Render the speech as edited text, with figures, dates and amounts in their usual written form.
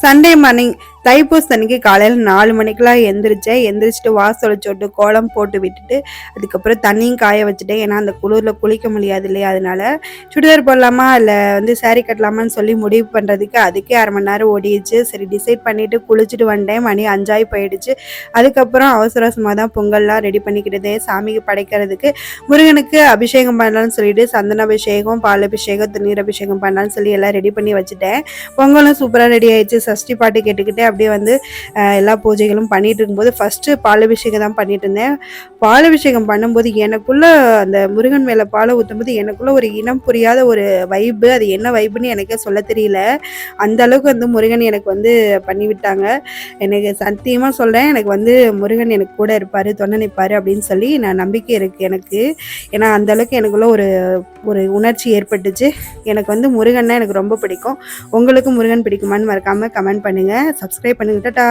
Sunday morning தைப்பூசத்தன்னைக்கு காலையில் 4 மணிக்கெலாம் எந்திரிச்சேன். எந்திரிச்சிட்டு வாசலை சொட்டு கோலம் போட்டு விட்டுட்டு அதுக்கப்புறம் தண்ணியும் காய வச்சுட்டேன். ஏன்னா அந்த குளிரில் குளிக்க முடியாது இல்லையா, அதனால சுடிதார் போடலாமா இல்லை சாரீ கட்டலாமான்னு சொல்லி முடிவு பண்ணுறதுக்கு அதுக்கே 1/2 மணி நேரம் ஓடிடுச்சு. சரி டிசைட் பண்ணிவிட்டு குளிச்சுட்டு வந்துட்டேன். மணி 5 போயிடுச்சு. அதுக்கப்புறம் அவசர அவசரமாக தான் பொங்கல்லாம் ரெடி பண்ணிக்கிட்டதே சாமிக்கு படைக்கிறதுக்கு. முருகனுக்கு அபிஷேகம் பண்ணலான்னு சொல்லிட்டு சந்தன அபிஷேகம், பால் அபிஷேகம், திருநீர் அபிஷேகம் பண்ணலான்னு சொல்லி எல்லாம் ரெடி பண்ணி வச்சுட்டேன். பொங்கலும் சூப்பராக ரெடி ஆயிடுச்சு. சஷ்டி பாட்டு கேட்டுக்கிட்டே அப்படியே எல்லா பூஜைகளும் பண்ணிட்டு இருக்கும்போது ஃபர்ஸ்ட் பாலாபிஷேகம் தான் பண்ணிட்டு இருந்தேன். பாலாபிஷேகம் பண்ணும்போது எனக்குள்ள அந்த முருகன் மேல பாலை ஊற்றும்போது எனக்குள்ள ஒரு இனம் புரியாத ஒரு வைப்பு. அது என்ன வைப்புன்னு எனக்கே சொல்ல தெரியல. அந்த அளவுக்கு முருகன் எனக்கு பண்ணிவிட்டாங்க. எனக்கு சத்தியமா சொல்றேன், எனக்கு முருகன் எனக்கு கூட இருப்பாரு, துணை நிற்பாரு அப்படின்னு சொல்லி நான் நம்பிக்கை இருக்கு எனக்கு. ஏன்னா அந்த அளவுக்கு எனக்குள்ள ஒரு ஒரு உணர்ச்சி ஏற்பட்டுச்சு. எனக்கு முருகன்னா எனக்கு ரொம்ப பிடிக்கும். உங்களுக்கு முருகன் பிடிக்குமான்னு மறக்காம கமெண்ட் பண்ணுங்க. சப்ஸ்கிரைப் பண்ணுங்க. டாடா.